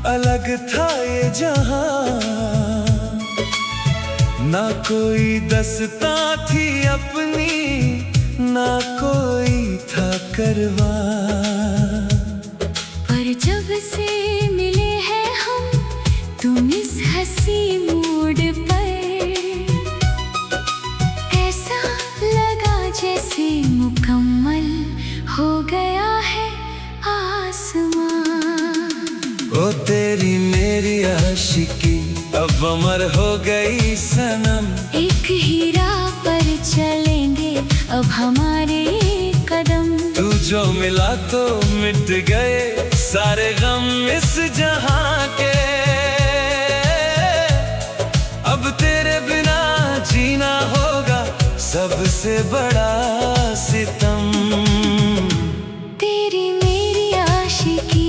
अलग था ये जहां, ना कोई दस्ता थी अपनी, ना कोई था करवा। पर जब से मिले हैं हम तुम इस हंसी मूड पर, ऐसा लगा जैसे मुकम्मल हो गया है आसमां। ओ तेरी मेरी आशिकी अब अमर हो गई सनम, एक ही राह पर चलेंगे अब हमारे कदम। तू जो मिला तो मिट गए सारे गम इस जहां के, अब तेरे बिना जीना होगा सबसे बड़ा सितम। तेरी मेरी आशिकी,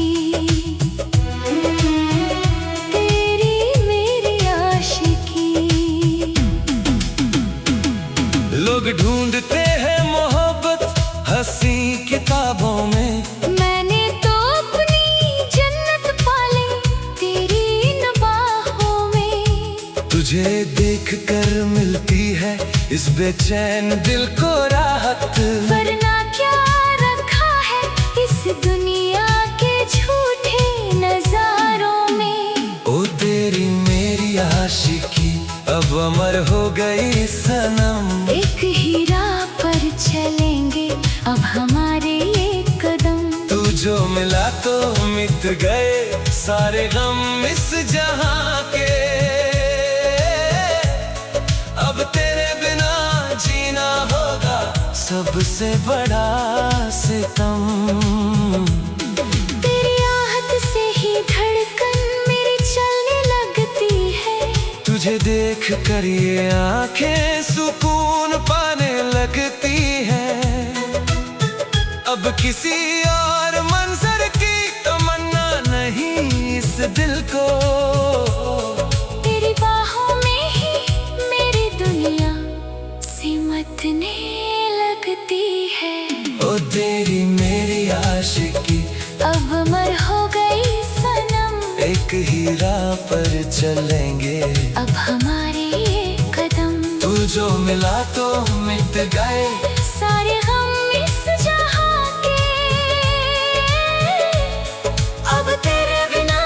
लोग ढूंढते हैं मोहब्बत हंसी किताबों में, मैंने तो अपनी जन्नत पाली तेरी इन बाहों में। तुझे देख कर मिलती है इस बेचैन दिल को राहत, वरना क्या रखा है इस दुनिया के झूठे नजारों में। ओ तेरी मेरी आशिकी अब अमर हो गई सनम, एक ही राह पर चलेंगे अब हमारे ये कदम। तू जो मिला तो मिट गए सारे गम इस जहां के, अब तेरे बिना जीना होगा सबसे बड़ा सितम। तेरी आहट से ही धड़कन मेरी चलने लगती है, तुझे देख कर ये आंखें सुकून पाने लगती हैं, अब किसी और मंजर की तमन्ना नहीं इस दिल को। तेरी बाहों में ही मेरी दुनिया सिमटने लगती है। ओ तेरी मेरी आशिकी अब अमर हो गई सनम, एक ही राह पर चलेंगे अब हमारे ये कदम। तू जो मिला तो मिट गए सारे गम इस जहां के, अब तेरे बिना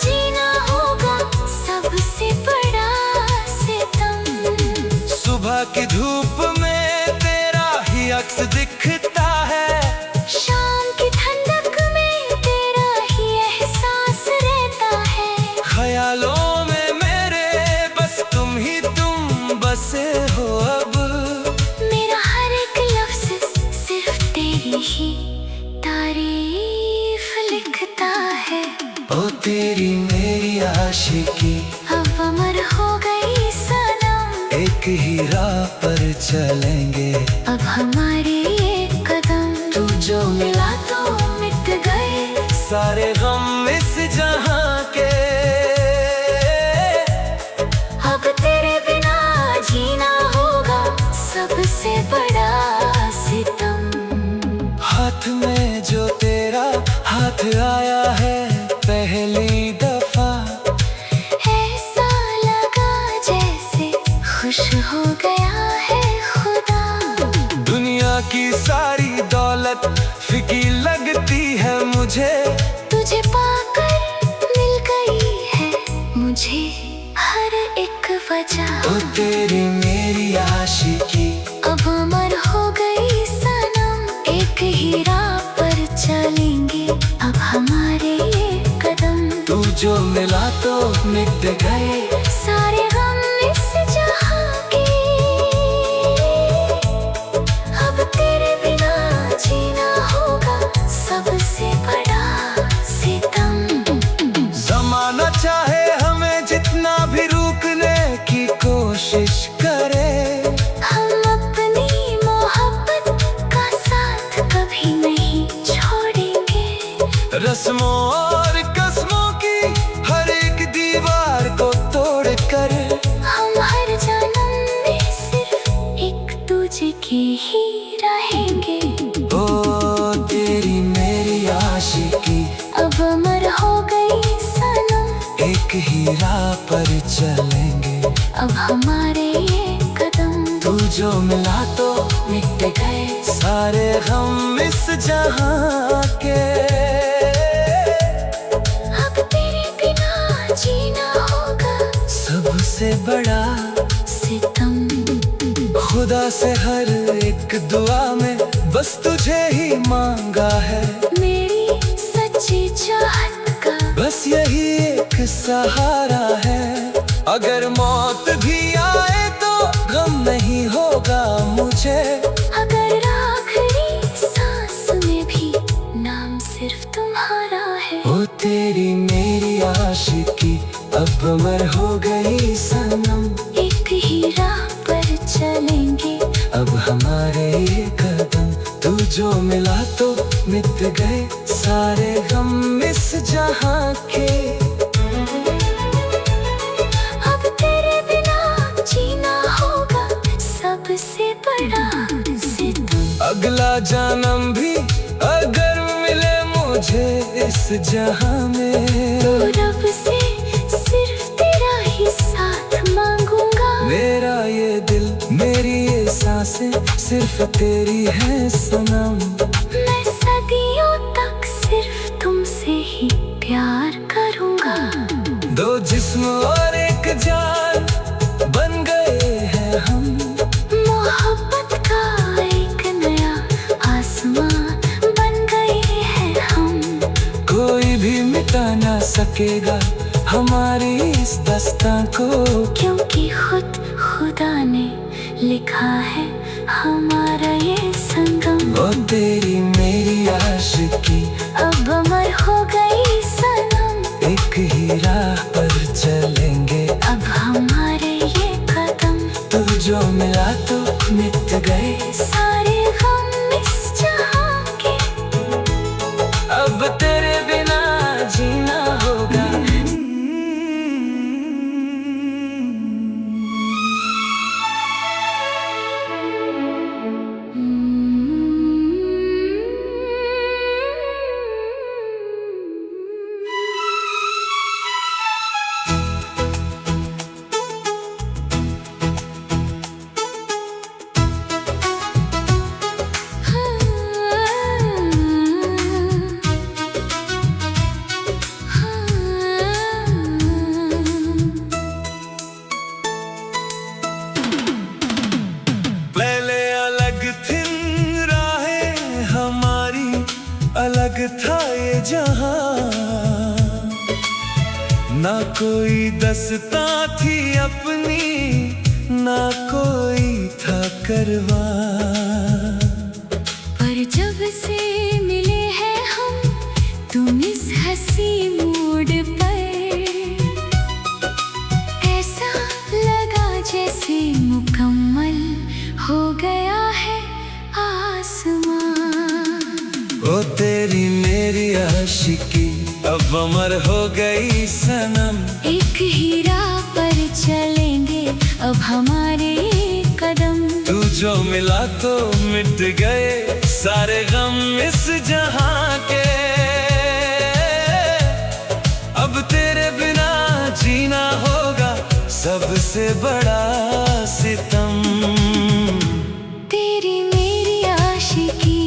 जीना होगा सबसे बड़ा सितम। सुबह की धूप में तेरा ही अक्स दिखता है, शाम की ठंडक में तेरा ही एहसास रहता है। ख्यालों में मेरे बस तुम ही तुम बसे हो, अब मेरा हर एक लफ्ज सिर्फ तेरी ही तारीफ लिखता है। ओ तेरी मेरी आशिकी अब अमर हो गई सनम, एक ही राह पर चलेंगे अब हमारे ये कदम। तू जो मिला तो मिट गए सारे गम इस जहां के, अब तेरे बिना जीना होगा सबसे बड़ा सितम। हाथ में जो तेरा हाथ आया है पहली दफा, ऐसा लगा जैसे खुश हो गया है खुदा। दुनिया की सारी दौलत फीकी लगती है मुझे, तुझे पाकर मिल गई है मुझे हर एक वजह। ओ तेरी मेरी आशिकी अब अमर हो गई सनम, एक ही राह पर चलेंगे अब हमारे ये कदम। तू जो मिला तो मिट गए सारे गम इस जहां के। अब तेरे बिना जीना होगा सबसे बड़ा सितम। जमाना चाहे हमें जितना भी रोकने की कोशिश करे, हम अपनी मोहब्बत का साथ कभी नहीं छोड़ेंगे। रस्मों और कसमों की हर एक दीवार को तोड़ कर हम हर जन्म में सिर्फ एक दूजे के ही रहेंगे। ओ तेरी मेरी आशिकी अब अमर हो गई सनम। एक ही राह पर चलेंगे अब हमारे ये कदम। तू जो मिला तो मिट गए सारे गम इस जहां के। अब तेरे बिना जीना होगा सबसे बड़ा सितम। खुदा से हर एक दुआ में बस तुझे ही मांगा है। मेरी सच्ची चाहत का बस यही एक सहारा है। अगर मौत भी आए तो गम नहीं होगा मुझे। अगर आखिरी सांस में भी नाम सिर्फ तुम्हारा है। ओ तेरी मेरी आशिकी अब अमर हो गई सनम। एक ही राह पर चलेंगे अब हमारे ये कदम। तू जो मिला तो मिट गए सारे गम इस जहां के। अब तेरे बिना जीना होगा सबसे बड़ा सितम। अगला जन्म भी अगर मिले मुझे इस जहां में, तो रब से सिर्फ तेरा ही साथ मांगूंगा। मेरा ये दिल मेरी ये सांसें सिर्फ तेरी है सनम। मैं सदियों तक सिर्फ तुमसे ही प्यार करूंगा। दो जिस्म और एक जान बन गए हैं हम। मोहब्बत का एक नया आसमान बन गए हैं हम। कोई भी मिटा ना सकेगा हमारी इस दास्तां को, क्योंकि खुद खुदा ने लिखा है हमारा ये संगम। ओ तेरी मेरी आशिकी अब अमर हो गई सनम। एक ही राह पर चलेंगे अब हमारे ये कदम। तू जो मिला तो मिट गए सारे गम इस जहां के। अब तेरे बिना जीना होगा। पहले अलग थी राहें हमारी, अलग था ये जहां। ना कोई दस्तां थी अपनी, ना कोई था करवा। पर जब से मिले हैं हम तुम इस हंसी मूड पर, ऐसा लगा जैसे मुकम्मल हो गया है आसमान। ओ तेरी मेरी आशिकी अब अमर हो गई सनम। एक ही राह पर चलेंगे अब हमारे कदम। तू जो मिला तो मिट गए सारे गम इस जहां के। अब तेरे बिना जीना होगा सबसे बड़ा सितम। तेरी मेरी आशिकी,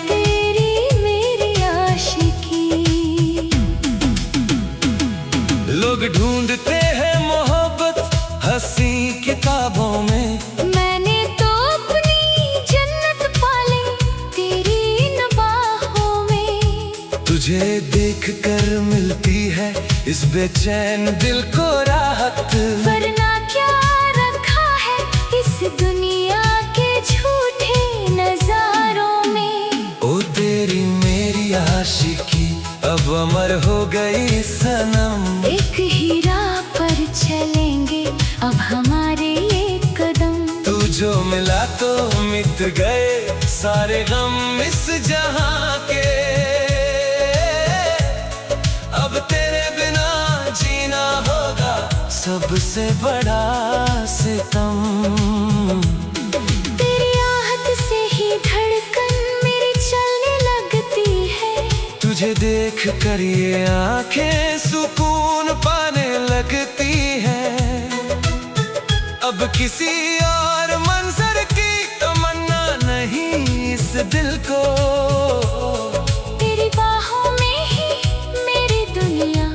तेरी मेरी आशिकी। लोग ढूंढते हैं मोहब्बत हंसी किताबों में, मैंने तो अपनी जन्नत पाली तेरी इन बाहों में। तुझे देख मिलती है इस बेचैन दिल को राहत। वरना क्या रखा है इस दुनिया के झूठे नजारों में। ओ तेरी मेरी आशिकी अब अमर हो गई सनम। एक ही राह पर चलेंगे अब हमारे ये कदम। तू जो मिला तो मिट गए सारे गम इस जहां के। अब तेरे बिना जीना होगा सबसे बड़ा सितम। तेरी आहट से ही धड़कन मेरी चलने लगती है। तुझे देख कर ये आंखें सुकून पाने लगती है। अब किसी और मंजर की तमन्ना नहीं इस दिल को। तेरी बाहों में ही मेरी दुनिया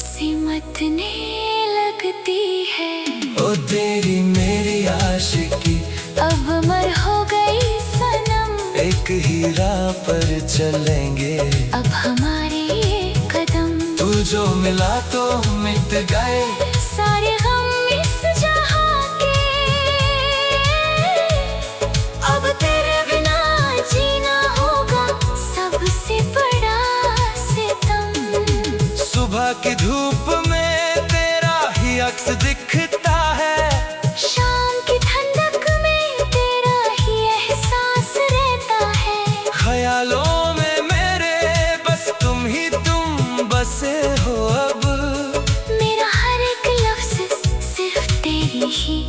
सिमटने लगती है। ओ तेरी मेरी आशिकी अब अमर हो गई सनम। एक ही राह पर चलेंगे अब हमारे ये कदम। तू जो मिला तो मिट गए सारे गम इस जहां के। अब तेरे बिना जीना होगा सबसे बड़ा सितम। सुबह की धूप में तेरा ही अक्स दिखता है। शाम की ठंडक में तेरा ही एहसास रहता है। ख्यालों में मेरे बस तुम ही तुम बसे हो अब। मेरा हर एक लफ्ज सिर्फ तेरी ही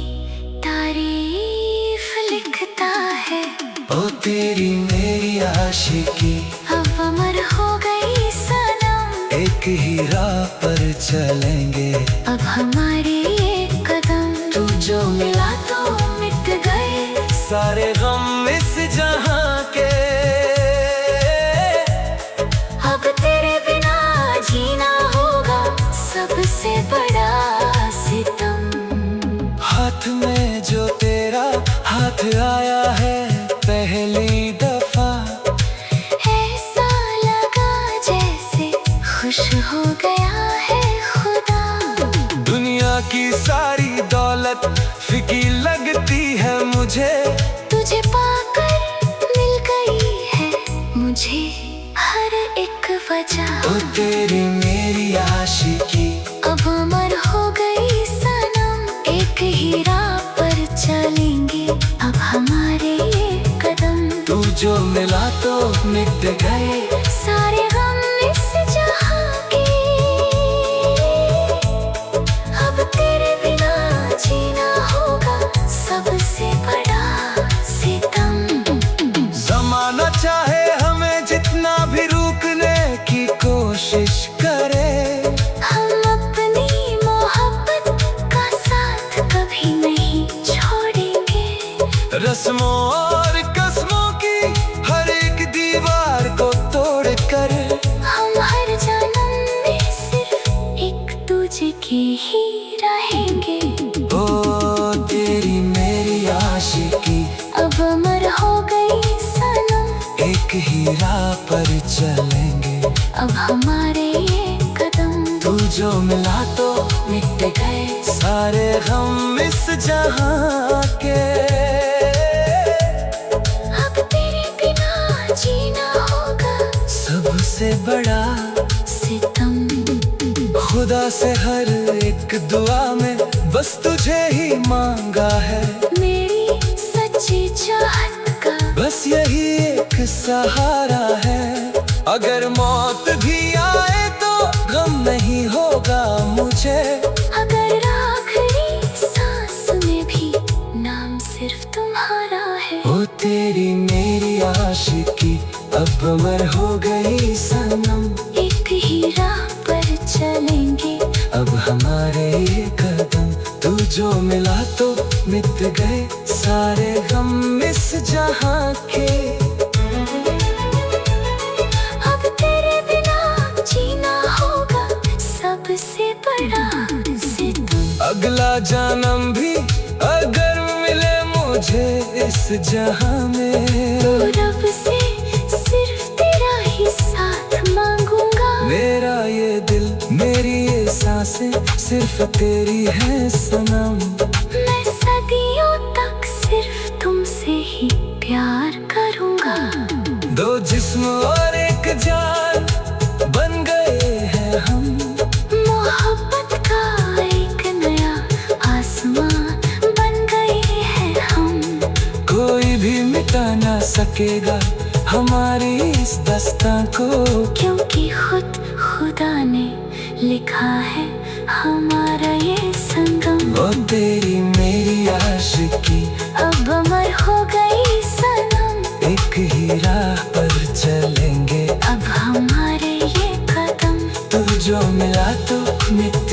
तारीफ लिखता है। ओ तेरी मेरी आशिकी अब अमर हो गई सनम। एक ही राह पर चलेंगे अब हमारे ये कदम। तू जो मिला तो मिट गए सारे गम इस जहां के। अब तेरे बिना जीना होगा सबसे बड़ा सितम। हाथ में जो तेरा हाथ आया है पहली दफा। ऐसा लगा जैसे खुश हो गया है खुदा। दुनिया की सारी दौलत फीकी लगती है मुझे। तुझे पाकर मिल गई है मुझे हर एक वजह। ओ तेरी मेरी आशिकी अब अमर हो गई सनम। एक ही राह पर चलेंगे अब हमारे ये कदम। तू जो मिला तो मिट गए सारे गम इस जहां के। अब तेरे बिना जीना होगा सबसे बड़ा सितम। जमाना चाहे हमें जितना भी रोकने की कोशिश करे। हम अपनी मोहब्बत का साथ कभी नहीं छोड़ेंगे। रस्मों और कस्मों की हर एक दीवार को तोड़ कर हम हर जन्म में सिर्फ एक दूजे के ही रहेंगे। ओ तेरी मेरी आशिकी अब अमर हो गई सनम। एक ही राह पर चलेंगे अब हमारे ये कदम। तू जो मिला तो मिट गए सारे गम इस जहां के। अब तेरे बिना जीना होगा सबसे बड़ा सितम। खुदा से हर एक दुआ में बस तुझे ही मांगा है। मेरी सच्ची चाहत का बस यही एक सहारा है। अगर मौत भी आए तो गम नहीं होगा मुझे। अगर आखिरी सांस में भी नाम सिर्फ तुम्हारा है। ओ तेरी मेरी आशिकी अब अमर हो गई सनम। एक ही राह पर चलेंगे अब हमारे ये कदम। तू जो मिला तो मिट गए सारे गम इस जहां के। अब तेरे बिना जीना होगा सबसे बड़ा सितम। अगला जन्म भी अगर मिले मुझे इस जहां में। तो रब से सिर्फ तेरा ही साथ मांगूंगा। मेरा ये सिर्फ तेरी है सनम। मैं सदियों तक सिर्फ तुमसे ही प्यार करूंगा। दो जिस्म और एक जान बन गए हैं हम। मोहब्बत का एक नया आसमान बन गए हैं हम। कोई भी मिटा ना सकेगा हमारी इस दास्तां को, क्योंकि खुद खुदा ने लिखा है हमारा ये संगम। वो तेरी मेरी आशिकी अब अमर हो गई सनम। एक ही राह पर चलेंगे अब हमारे ये कदम। तू जो मिला तो मिट